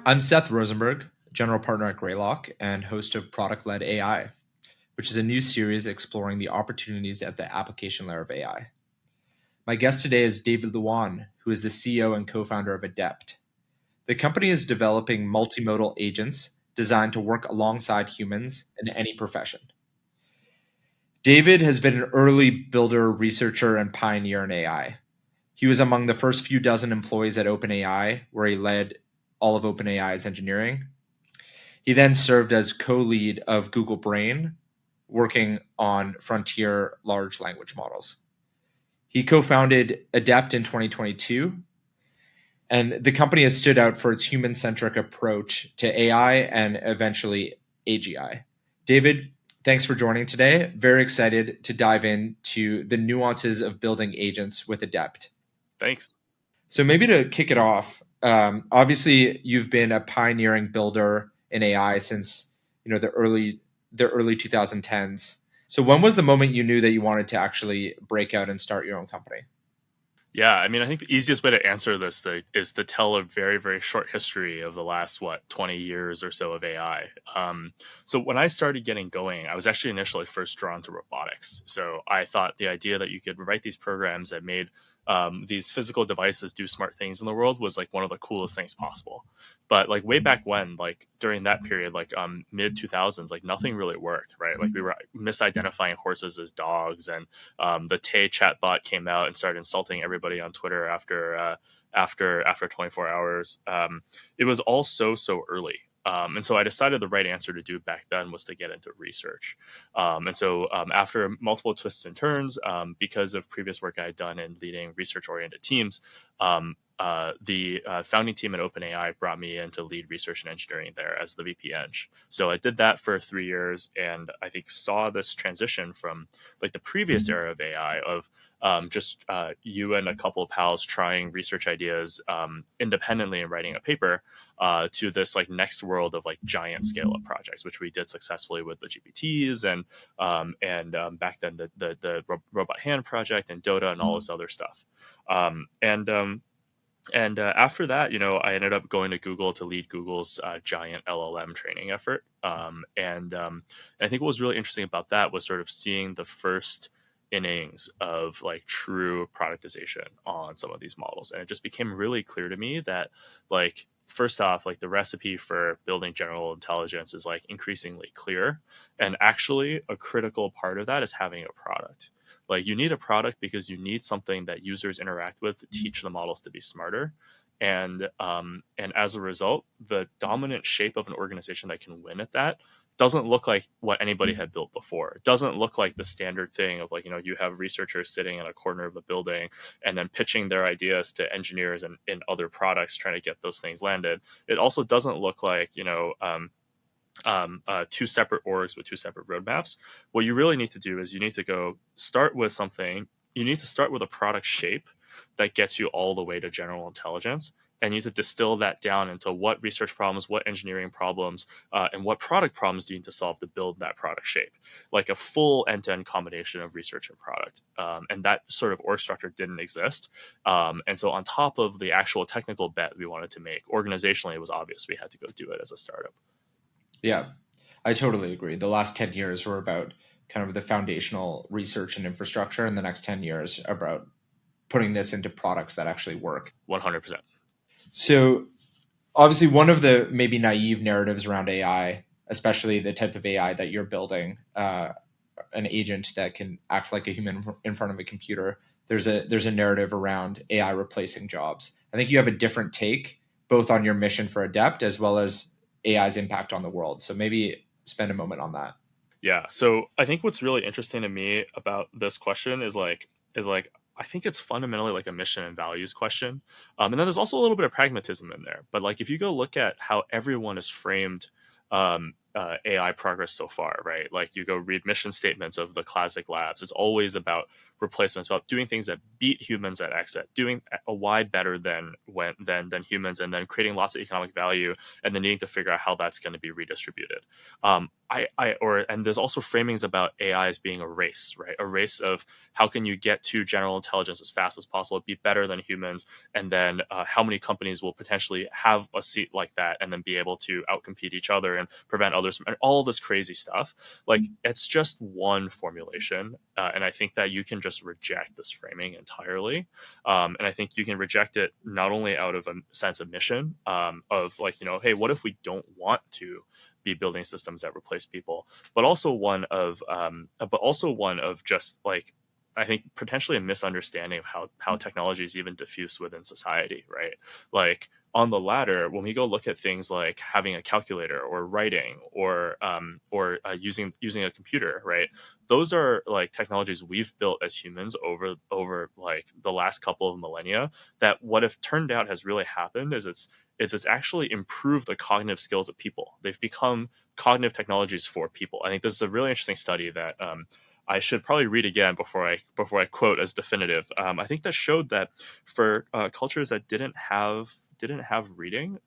I'm Seth Rosenberg, general partner at Greylock and host of Product-Led AI, which is a new series exploring the opportunities at the application layer of AI. My guest today is David Luan, who is the CEO and co-founder of Adept. The company is developing multimodal agents designed to work alongside humans in any profession. David has been an early builder, researcher, and pioneer in AI. He was among the first few dozen employees at OpenAI, where he led all of OpenAI's engineering. He then served as co-lead of Google Brain, working on frontier large language models. He co-founded Adept in 2022, and the company has stood out for its human-centric approach to AI and eventually AGI. David, thanks for joining today. Very excited to dive into the nuances of building agents with Adept. Thanks. So maybe to kick it off, obviously you've been a pioneering builder in AI since the early 2010s. So when was the moment you knew that you wanted to actually break out and start your own company? Yeah, I mean, I think the easiest way to answer this is to tell a very, very short history of the last, 20 years or so of AI. So when I started getting going, I was actually initially first drawn to robotics. So I thought the idea that you could write these programs that made these physical devices do smart things in the world was like one of the coolest things possible. But like way back when, like during that period, like mid 2000s, like nothing really worked, right? Like we were misidentifying horses as dogs, and the Tay chatbot came out and started insulting everybody on Twitter after 24 hours. It was all so early. And so I decided the right answer to do back then was to get into research. And so after multiple twists and turns, because of previous work I had done in leading research-oriented teams, the founding team at OpenAI brought me in to lead research and engineering there as the VP Eng. So I did that for 3 years, and I think saw this transition from like the previous era of AI of just you and a couple of pals trying research ideas independently and writing a paper to this like next world of like giant scale up projects, which we did successfully with the GPTs and back then the robot hand project and Dota and all this other stuff. And after that, I ended up going to Google to lead Google's giant LLM training effort. And I think what was really interesting about that was sort of seeing the first innings of like true productization on some of these models. And it just became really clear to me that like, first off, like the recipe for building general intelligence is like increasingly clear. And actually a critical part of that is having a product. Like you need a product because you need something that users interact with to teach the models to be smarter. And as a result, the dominant shape of an organization that can win at that doesn't look like what anybody had built before. It doesn't look like the standard thing of like, you have researchers sitting in a corner of a building and then pitching their ideas to engineers and in other products trying to get those things landed. It also doesn't look like, two separate orgs with two separate roadmaps. What you really need to do is you need to go start with something. You need to start with a product shape that gets you all the way to general intelligence. And you need to distill that down into what research problems, what engineering problems, and what product problems do you need to solve to build that product shape, like a full end-to-end combination of research and product. And that sort of org structure didn't exist. And so on top of the actual technical bet we wanted to make, organizationally, it was obvious we had to go do it as a startup. Yeah, I totally agree. The last 10 years were about kind of the foundational research and infrastructure, and the next 10 years about putting this into products that actually work. 100%. So obviously one of the maybe naive narratives around AI, especially the type of AI that you're building, an agent that can act like a human in front of a computer, there's a narrative around AI replacing jobs. I think you have a different take both on your mission for Adept as well as AI's impact on the world. So maybe spend a moment on that. Yeah. So I think what's really interesting to me about this question is I think it's fundamentally like a mission and values question. And then there's also a little bit of pragmatism in there. But like if you go look at how everyone has framed AI progress so far, right? Like you go read mission statements of the classic labs. It's always about replacement. It's about doing things that beat humans at X, at doing a Y better than humans, and then creating lots of economic value, and then needing to figure out how that's going to be redistributed. And there's also framings about AI as being a race, right? A race of how can you get to general intelligence as fast as possible, be better than humans, and then how many companies will potentially have a seat like that, and then be able to outcompete each other and prevent others from, and all this crazy stuff. Like, it's just one formulation, and I think that you can just reject this framing entirely. And I think you can reject it not only out of a sense of mission, of like, hey, what if we don't want to be building systems that replace people, but also one of just like, I think potentially a misunderstanding of how technology is even diffuse within society, right? Like, on the latter, when we go look at things like having a calculator or writing or using a computer, right? Those are like technologies we've built as humans over like the last couple of millennia. That what have turned out has really happened is it's actually improved the cognitive skills of people. They've become cognitive technologies for people. I think this is a really interesting study that I should probably read again before I quote as definitive. I think that showed that for cultures that didn't have reading,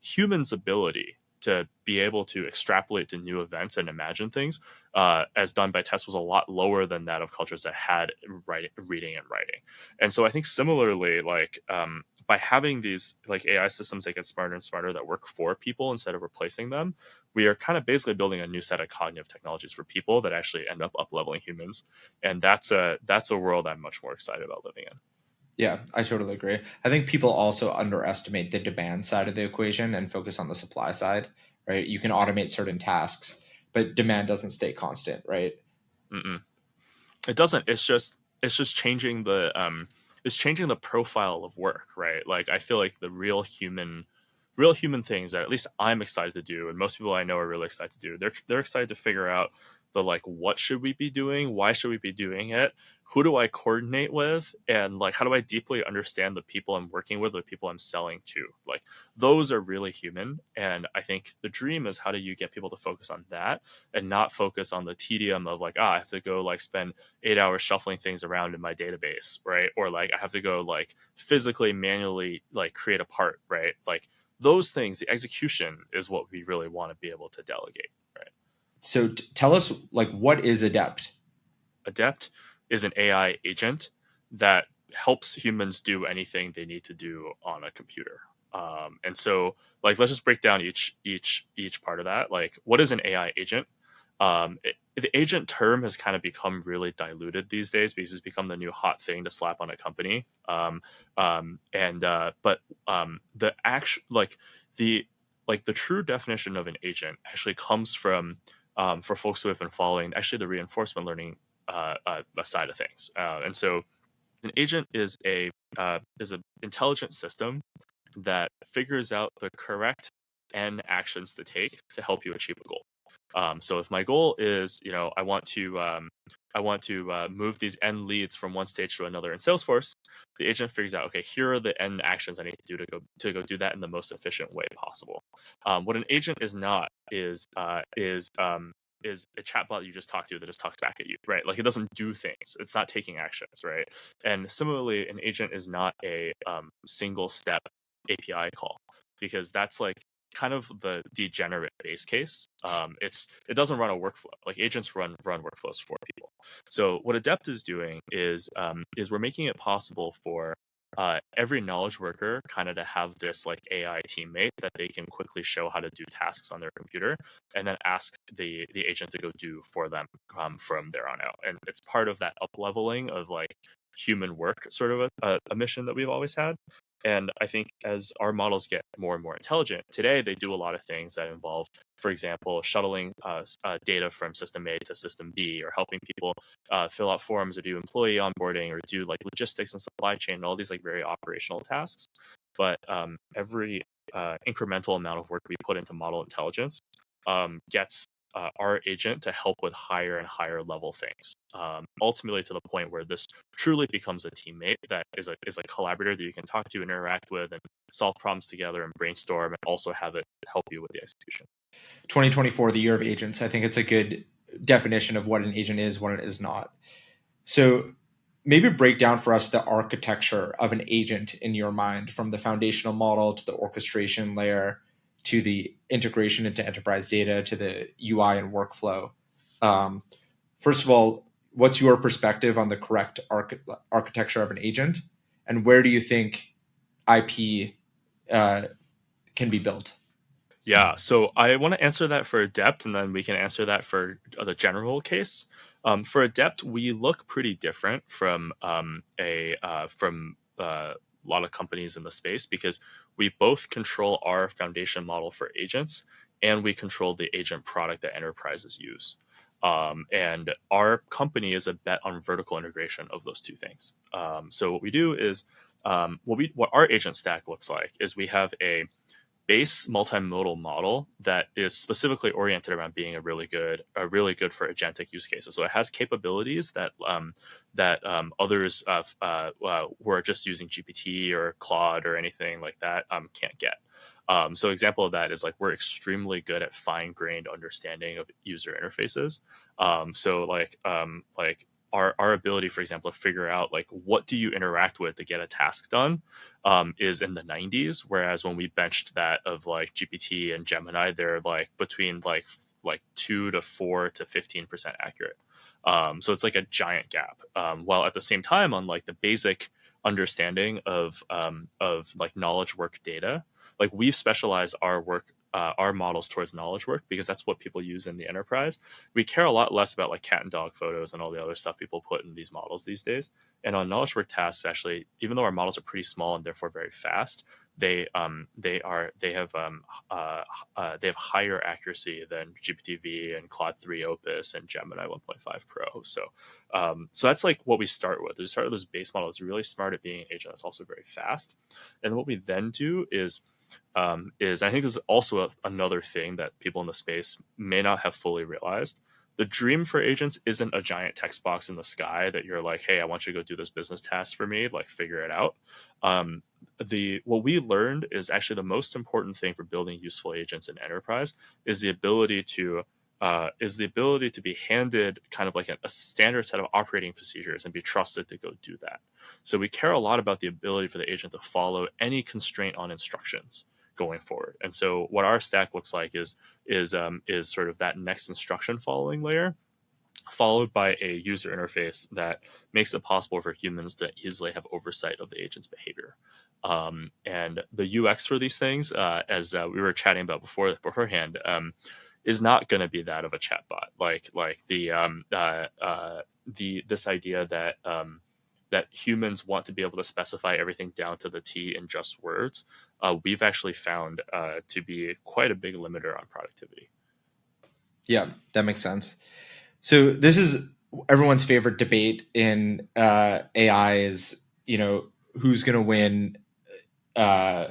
humans' ability to be able to extrapolate to new events and imagine things, as done by tests, was a lot lower than that of cultures that had reading and writing. And so I think similarly, like, by having these like AI systems that get smarter and smarter that work for people instead of replacing them, we are kind of basically building a new set of cognitive technologies for people that actually end up up-leveling humans. And that's a world I'm much more excited about living in. Yeah, I totally agree. I think people also underestimate the demand side of the equation and focus on the supply side, right? You can automate certain tasks, but demand doesn't stay constant, right? Mm-mm. It doesn't. It's just changing the profile of work, right? Like, I feel like the real human things that at least I'm excited to do, and most people I know are really excited to do. They're excited to figure out the, like, what should we be doing? Why should we be doing it? Who do I coordinate with? And like, how do I deeply understand the people I'm working with, the people I'm selling to? Like, those are really human. And I think the dream is, how do you get people to focus on that and not focus on the tedium of like, I have to go like spend 8 hours shuffling things around in my database, right? Or like, I have to go like physically manually like create a part, right? Like, those things, the execution is what we really want to be able to delegate, right? So tell us, like, what is Adept? Adept is an AI agent that helps humans do anything they need to do on a computer. And so, like, let's just break down each part of that. Like, what is an AI agent? The agent term has kind of become really diluted these days because it's become the new hot thing to slap on a company. But the actual the true definition of an agent actually comes from, for folks who have been following, actually the reinforcement learning side of things. And so an agent is an intelligent system that figures out the correct N actions to take to help you achieve a goal. So if my goal is, I want to move these N leads from one stage to another in Salesforce, the agent figures out, okay, here are the N actions I need to do to go do that in the most efficient way possible. What an agent is not is a chatbot you just talk to that just talks back at you, right? Like, it doesn't do things. It's not taking actions, right? And similarly, an agent is not a single step API call, because that's like kind of the degenerate base case. It doesn't run a workflow. Like, agents run workflows for people. So what Adept is doing is we're making it possible for every knowledge worker kind of to have this like AI teammate that they can quickly show how to do tasks on their computer, and then ask the agent to go do for them from there on out. And it's part of that up leveling of like human work, sort of a mission that we've always had. And I think as our models get more and more intelligent, today they do a lot of things that involve, for example, shuttling data from system A to system B, or helping people fill out forms, or do employee onboarding, or do like logistics and supply chain, and all these like very operational tasks. But every incremental amount of work we put into model intelligence gets our agent to help with higher and higher level things, ultimately to the point where this truly becomes a teammate that is a collaborator that you can talk to and interact with and solve problems together and brainstorm, and also have it help you with the execution. 2024, the year of agents. I think it's a good definition of what an agent is, what it is not. So maybe break down for us the architecture of an agent in your mind, from the foundational model to the orchestration layer to the integration into enterprise data to the UI and workflow. Um, First of all, what's your perspective on the correct architecture of an agent, and where do you think IP can be built? Yeah, so I want to answer that for Adept, and then we can answer that for the general case. For Adept, we look pretty different from a lot of companies in the space because we both control our foundation model for agents, and we control the agent product that enterprises use. And our company is a bet on vertical integration of those two things. So what we do is what our agent stack looks like is we have a base multimodal model that is specifically oriented around being a really good for agentic use cases. So it has capabilities that others who are just using GPT or Claude or anything like that can't get. So example of that is like we're extremely good at fine-grained understanding of user interfaces. So our ability, for example, to figure out like what do you interact with to get a task done is in the 90s, whereas when we benched that of like GPT and Gemini, they're like between like 2 to 4 to 15% accurate. So it's like a giant gap. While at the same time, on like the basic understanding of like knowledge work data, like we've specialized our models towards knowledge work because that's what people use in the enterprise. We care a lot less about like cat and dog photos and all the other stuff people put in these models these days. And on knowledge work tasks, actually, even though our models are pretty small and therefore very fast, they have higher accuracy than GPT-V and Claude 3 Opus and Gemini 1.5 Pro. So that's like what we start with. We start with this base model that's really smart at being an agent that's also very fast. And what we then do is I think this is also another thing that people in the space may not have fully realized. The dream for agents isn't a giant text box in the sky that you're like, hey, I want you to go do this business task for me, like figure it out. Um, the what we learned is actually the most important thing for building useful agents in enterprise is the ability to be handed kind of like a standard set of operating procedures and be trusted to go do that. So we care a lot about the ability for the agent to follow any constraint on instructions going forward. And so what our stack looks like is sort of that next instruction following layer, followed by a user interface that makes it possible for humans to easily have oversight of the agent's behavior. And the UX for these things, as we were chatting about beforehand, is not going to be that of a chatbot. Like the this idea that humans want to be able to specify everything down to the T in just words, we've actually found to be quite a big limiter on productivity. Yeah, that makes sense. So this is everyone's favorite debate in AI is, who's going to win. Uh,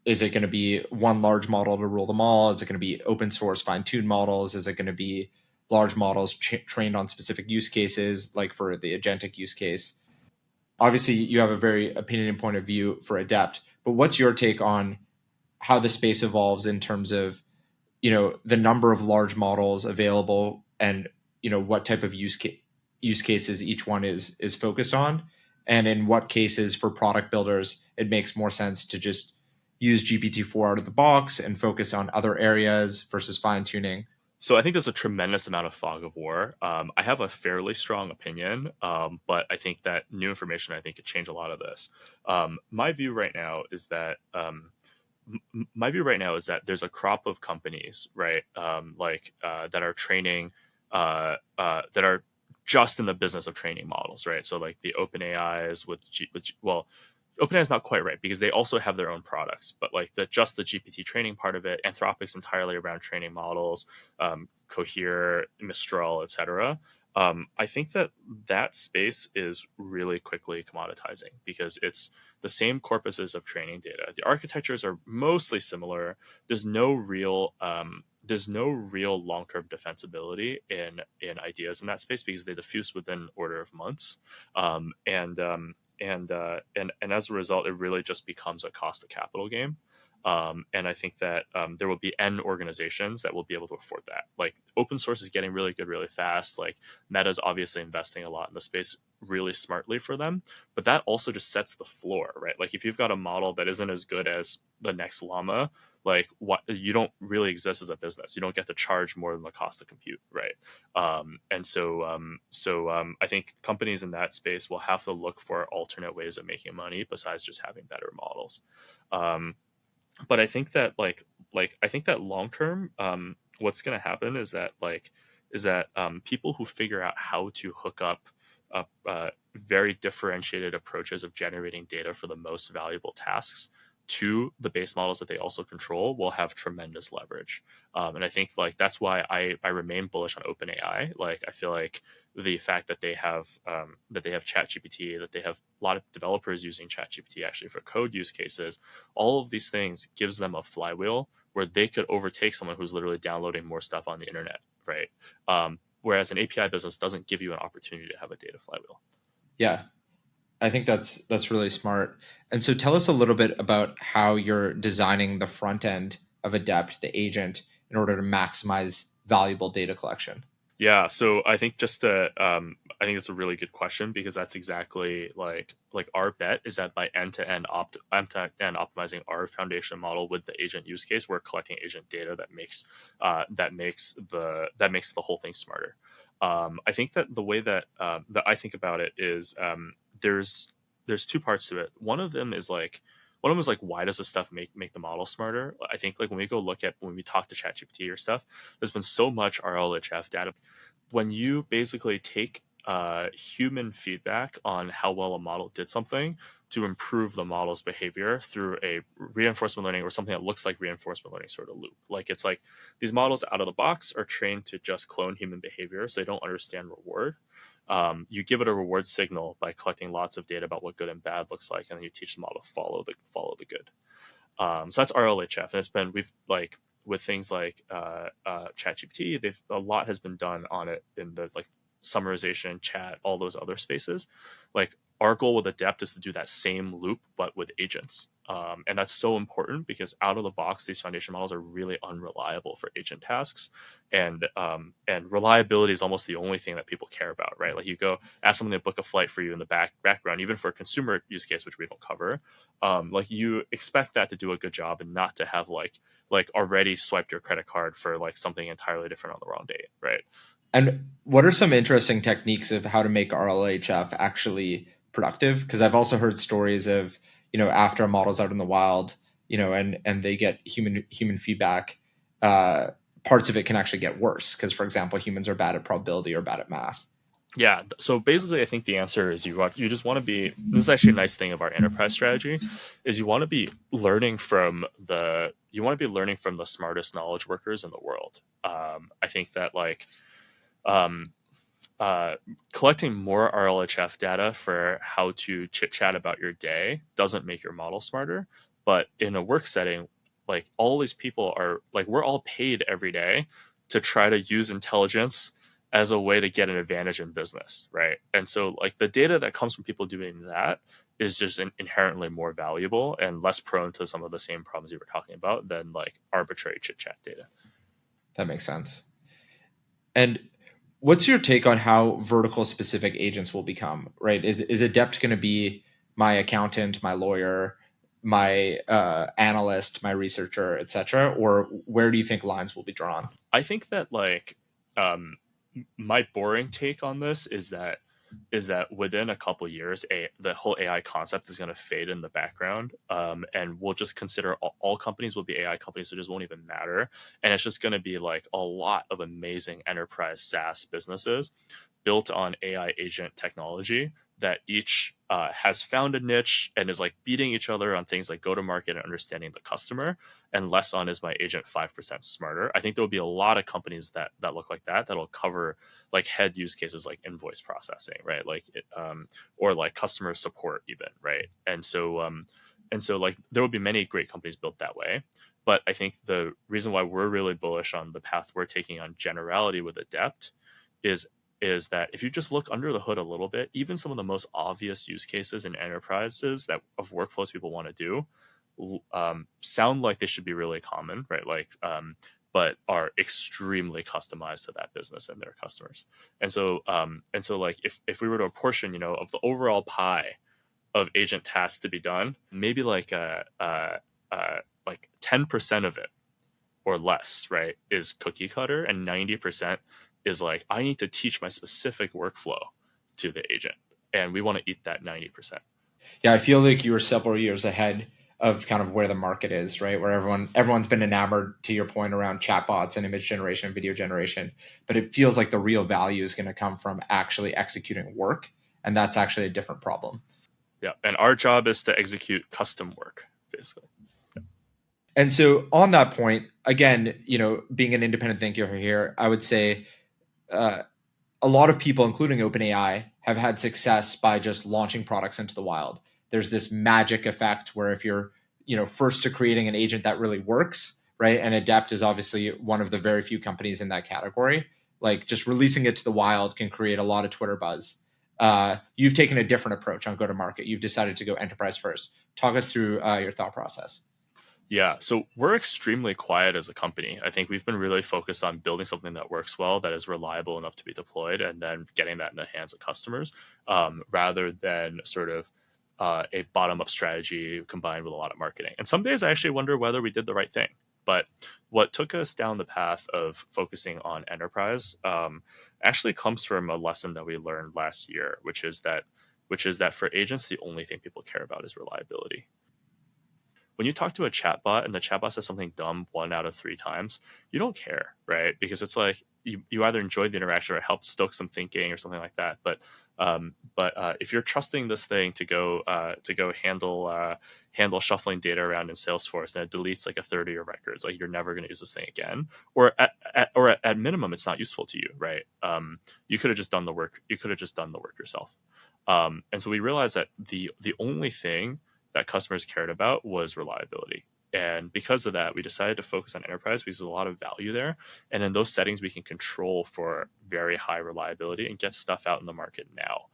is it going to be one large model to rule them all? Is it going to be open source fine-tuned models? Is it going to be large models trained on specific use cases, like for the agentic use case? Obviously, you have a very opinionated point of view for Adept, but what's your take on how the space evolves in terms of the number of large models available and what type of use cases each one is focused on, and in what cases for product builders it makes more sense to just use GPT-4 out of the box and focus on other areas versus fine tuning. So I think there's a tremendous amount of fog of war. I have a fairly strong opinion, but I think that new information I think could change a lot of this. My view right now is that there's a crop of companies, right, that are training, that are just in the business of training models, right? So like the OpenAIs well, OpenAI is not quite right because they also have their own products, but like the GPT training part of it, Anthropic's entirely around training models, Cohere, Mistral, etc. I think that space is really quickly commoditizing because it's the same corpuses of training data. The architectures are mostly similar. There's no real long-term defensibility in ideas in that space because they diffuse within order of months, and as a result, it really just becomes a cost of capital game. And I think that there will be end organizations that will be able to afford that. Like open source is getting really good really fast. Like Meta's obviously investing a lot in the space really smartly for them, but that also just sets the floor, right? Like if you've got a model that isn't as good as the next llama, like what, you don't really exist as a business. You don't get to charge more than the cost of compute, right? I think companies in that space will have to look for alternate ways of making money besides just having better models. Um, but I think that I think that long term, what's going to happen is that people who figure out how to hook up very differentiated approaches of generating data for the most valuable tasks to the base models that they also control will have tremendous leverage. And I think that's why I remain bullish on OpenAI. Like I feel like the fact that they have ChatGPT, that they have a lot of developers using ChatGPT actually for code use cases, all of these things gives them a flywheel where they could overtake someone who's literally downloading more stuff on the internet, right? Whereas an API business doesn't give you an opportunity to have a data flywheel. Yeah, I think that's really smart. And so tell us a little bit about how you're designing the front end of Adept, the agent, in order to maximize valuable data collection. Yeah, so I think I think it's a really good question because that's exactly our bet is that by end to end optimizing our foundation model with the agent use case, we're collecting agent data that makes the whole thing smarter. I think that the way that I think about it is there's two parts to it. One of them is like why does this stuff make the model smarter? I think like when we talk to ChatGPT or stuff, there's been so much RLHF data when you basically take human feedback on how well a model did something to improve the model's behavior through a reinforcement learning or something that looks like reinforcement learning sort of loop. Like it's like these models out of the box are trained to just clone human behavior, so they don't understand reward. You give it a reward signal by collecting lots of data about what good and bad looks like, and then you teach the model to follow the good. So that's RLHF, and it's been we've like with things like ChatGPT, a lot has been done on it in the summarization, chat, all those other spaces. Like our goal with Adept is to do that same loop, but with agents. And that's so important because out of the box, these foundation models are really unreliable for agent tasks, and reliability is almost the only thing that people care about, right? Like you go ask someone to book a flight for you in the background, even for a consumer use case, which we don't cover. Like you expect that to do a good job and not to have already swiped your credit card for like something entirely different on the wrong date, right? And what are some interesting techniques of how to make RLHF actually productive? Because I've also heard stories of, after a model's out in the wild, and they get human feedback, uh, parts of it can actually get worse. Because, for example, humans are bad at probability or bad at math. Yeah. So basically, I think the answer is you just want to be. This is actually a nice thing of our enterprise strategy, is you want to be learning from the smartest knowledge workers in the world. I think that um, collecting more RLHF data for how to chit chat about your day doesn't make your model smarter. But in a work setting, like all these people are like, we're all paid every day to try to use intelligence as a way to get an advantage in business, right? And so, like, the data that comes from people doing that is just inherently more valuable and less prone to some of the same problems you were talking about than like arbitrary chit chat data. That makes sense. And what's your take on how vertical specific agents will become, right? Is Adept going to be my accountant, my lawyer, my analyst, my researcher, etc., or where do you think lines will be drawn? I think that um, my boring take on this is that within a couple years, the whole AI concept is going to fade in the background, and we'll just consider all companies will be AI companies, so it just won't even matter, and it's just going to be like a lot of amazing enterprise SaaS businesses built on AI agent technology that each has found a niche and is like beating each other on things like go to market and understanding the customer, and less on is my agent 5% smarter. I think there will be a lot of companies that look like that that'll cover like head use cases like invoice processing, right? Or like customer support even, right? And so like there will be many great companies built that way. But I think the reason why we're really bullish on the path we're taking on generality with Adept is is that if you just look under the hood a little bit, even some of the most obvious use cases in enterprises that of workflows people want to do, sound like they should be really common, right? But are extremely customized to that business and their customers. And so like if we were to apportion, of the overall pie of agent tasks to be done, maybe like 10% of it or less, right, is cookie cutter, and 90% is like, I need to teach my specific workflow to the agent, and we want to eat that 90%. Yeah, I feel like you were several years ahead of kind of where the market is, right? Where everyone's been enamored, to your point, around chatbots and image generation and video generation, but it feels like the real value is going to come from actually executing work, and that's actually a different problem. Yeah, and our job is to execute custom work, basically. And so on that point, again, being an independent thinker here, I would say uh, a lot of people, including OpenAI, have had success by just launching products into the wild. There's this magic effect where if you're, first to creating an agent that really works, right? And Adept is obviously one of the very few companies in that category. Like just releasing it to the wild can create a lot of Twitter buzz. You've taken a different approach on go to market. You've decided to go enterprise first. Talk us through your thought process. Yeah, so we're extremely quiet as a company. I think we've been really focused on building something that works well, that is reliable enough to be deployed, and then getting that in the hands of customers, rather than sort of a bottom-up strategy combined with a lot of marketing. And some days I actually wonder whether we did the right thing. But what took us down the path of focusing on enterprise actually comes from a lesson that we learned last year, which is that for agents, the only thing people care about is reliability. When you talk to a chatbot and the chatbot says something dumb 1 out of 3 times, you don't care, right? Because it's like you either enjoy the interaction or it helps stoke some thinking or something like that. But if you're trusting this thing to go handle shuffling data around in Salesforce and it deletes like a third of your records, like you're never going to use this thing again, or at minimum, it's not useful to you, right? You could have just done the work. You could have just done the work yourself. And so we realized that the only thing that customers cared about was reliability. And because of that, we decided to focus on enterprise because there's a lot of value there. And in those settings, we can control for very high reliability and get stuff out in the market now.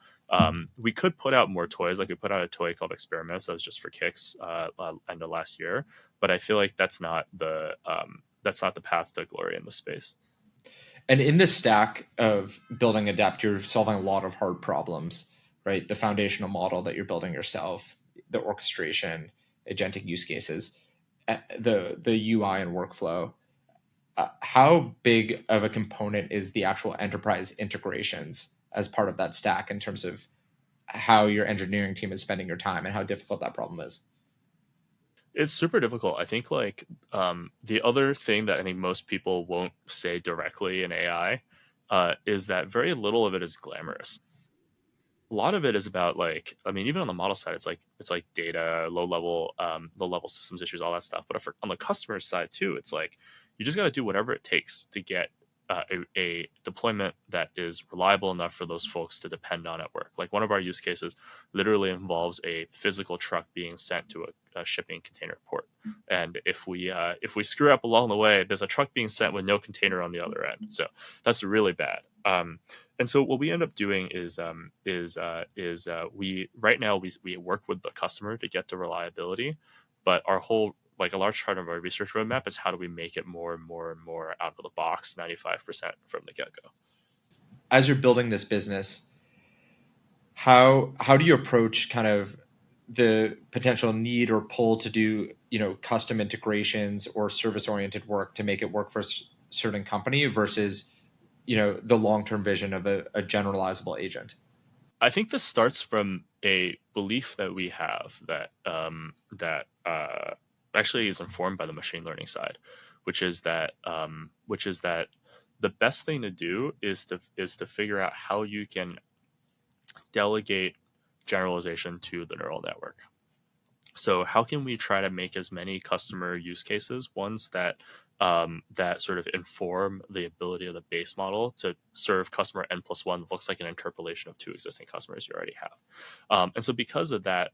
We could put out more toys, like we put out a toy called Experiments that was just for kicks end of last year. But I feel like that's not the path to glory in the space. And in this stack of building Adept, you're solving a lot of hard problems, right? The foundational model that you're building yourself, the orchestration, agentic use cases, the UI and workflow. How big of a component is the actual enterprise integrations as part of that stack in terms of how your engineering team is spending your time and how difficult that problem is? It's super difficult. I think the other thing that I think most people won't say directly in AI is that very little of it is glamorous. A lot of it is about even on the model side, it's like data, low level systems issues, all that stuff. But on the customer side too, it's like you just got to do whatever it takes to get a deployment that is reliable enough for those folks to depend on at work. Like one of our use cases literally involves a physical truck being sent to a shipping container port, and if we screw up along the way, there's a truck being sent with no container on the other end. So that's really bad. And so what we end up doing is we right now we work with the customer to get to reliability, but our whole like a large part of our research roadmap is how do we make it more and more and more out of the box 95% from the get-go. As you're building this business, how do you approach kind of the potential need or pull to do custom integrations or service oriented work to make it work for a certain company versus the long term vision of a generalizable agent? I think this starts from a belief that we have that actually is informed by the machine learning side, which is that the best thing to do is to figure out how you can delegate generalization to the neural network. So how can we try to make as many customer use cases, ones that sort of inform the ability of the base model to serve customer n+1 that looks like an interpolation of two existing customers you already have. And so because of that,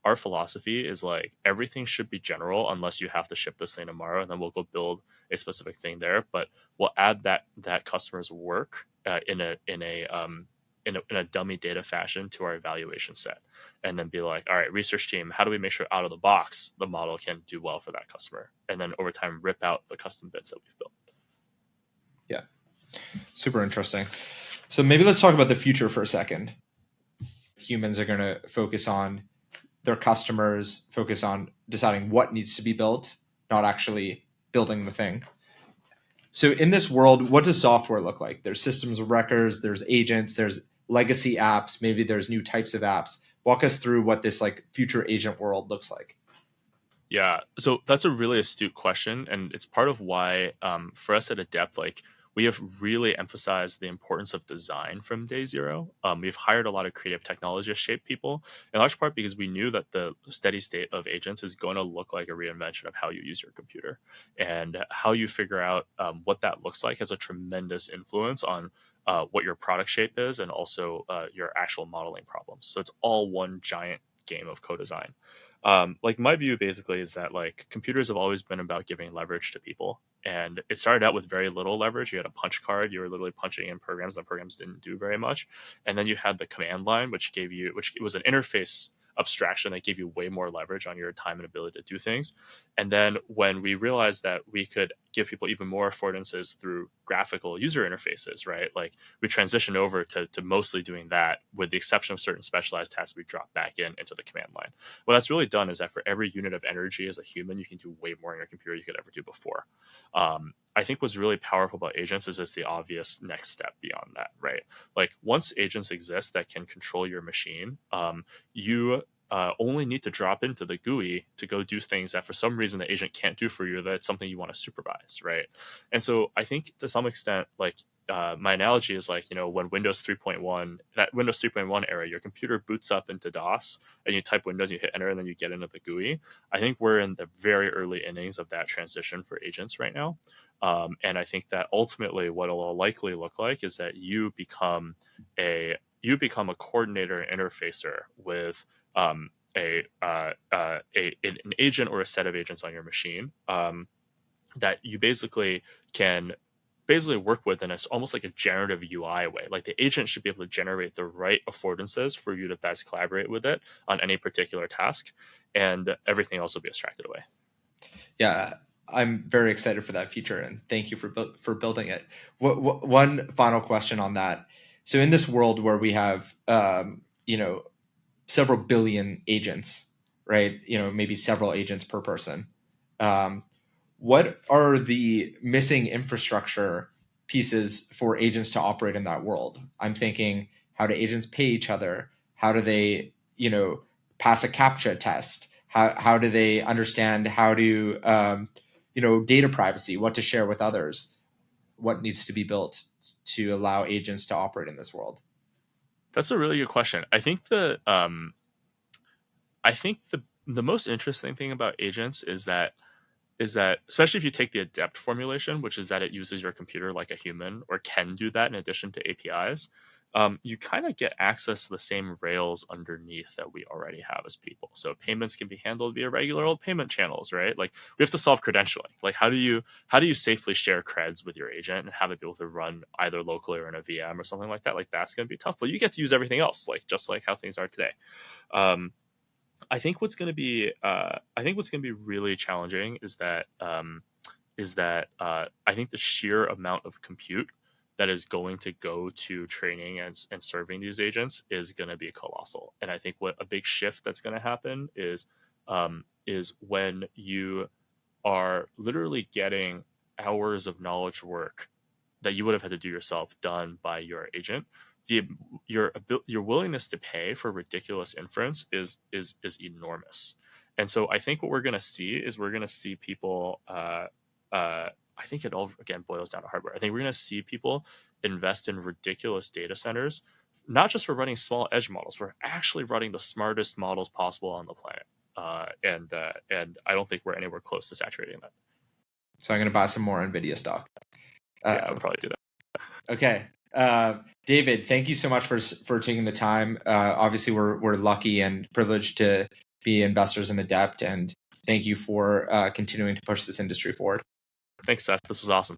our philosophy is like everything should be general unless you have to ship this thing tomorrow, and then we'll go build a specific thing there. But we'll add that customer's work in a dummy data fashion to our evaluation set, and then be like, all right, research team, how do we make sure out of the box the model can do well for that customer, and then over time rip out the custom bits that we've built. Yeah, super interesting. So maybe let's talk about the future for a second. Humans are going to focus on their customers, focus on deciding what needs to be built, not actually building the thing. So in this world, what does software look like? There's systems of records, there's agents, there's legacy apps, maybe there's new types of apps. Walk us through what this like future agent world looks like. Yeah, so that's a really astute question, and it's part of why for us at Adept, like we have really emphasized the importance of design from day zero. We've hired a lot of creative technologist shape people, in large part because we knew that the steady state of agents is going to look like a reinvention of how you use your computer, and how you figure out what that looks like has a tremendous influence on what your product shape is, and also your actual modeling problems. So it's all one giant game of co-design. Like my view basically is that like computers have always been about giving leverage to people, and it started out with very little leverage. You had a punch card, you were literally punching in programs, and programs didn't do very much. And then you had the command line, which was an interface abstraction that gave you way more leverage on your time and ability to do things. And then when we realized that we could give people even more affordances through graphical user interfaces, right? Like we transitioned over to mostly doing that, with the exception of certain specialized tasks we dropped back into the command line. What that's really done is that for every unit of energy as a human, you can do way more in your computer you could ever do before. I think what's really powerful about agents is it's the obvious next step beyond that, right? Like once agents exist that can control your machine, you only need to drop into the GUI to go do things that for some reason the agent can't do for you, that's something you want to supervise, right? And so I think to some extent, like my analogy is like, when Windows 3.1, that Windows 3.1 era, your computer boots up into DOS and you type Windows, you hit enter, and then you get into the GUI. I think we're in the very early innings of that transition for agents right now. And I think that ultimately what it'll likely look like is that you become a coordinator and interfacer with an agent or a set of agents on your machine, that you basically can work with in almost like a generative UI way. Like the agent should be able to generate the right affordances for you to best collaborate with it on any particular task, and everything else will be abstracted away. Yeah, I'm very excited for that feature, and thank you for building it. One final question on that. So in this world where we have several billion agents, right? Maybe several agents per person. What are the missing infrastructure pieces for agents to operate in that world? I'm thinking, how do agents pay each other? How do they, pass a CAPTCHA test? How do they understand how to, data privacy, what to share with others? What needs to be built to allow agents to operate in this world? That's a really good question. I think the most interesting thing about agents is that especially if you take the Adept formulation, which is that it uses your computer like a human, or can do that in addition to APIs, you kind of get access to the same rails underneath that we already have as people. So payments can be handled via regular old payment channels, right? Like we have to solve credentialing. Like how do you safely share creds with your agent and have it be able to run either locally or in a VM or something like that? Like that's going to be tough, but you get to use everything else, like just like how things are today. I think what's going to be really challenging is that I think the sheer amount of compute that is going to go to training and serving these agents is going to be colossal. And I think what a big shift that's going to happen is when you are literally getting hours of knowledge work that you would have had to do yourself done by your agent. Your willingness to pay for ridiculous inference is enormous. And so I think what we're going to see is people. I think it all again boils down to hardware. I think we're going to see people invest in ridiculous data centers, not just for running small edge models, for actually running the smartest models possible on the planet. And I don't think we're anywhere close to saturating that. So I'm going to buy some more NVIDIA stock. Yeah, I would probably do that. Okay. David, thank you so much for taking the time. Obviously, we're lucky and privileged to be investors in Adept, and thank you for continuing to push this industry forward. Thanks, Seth. This was awesome.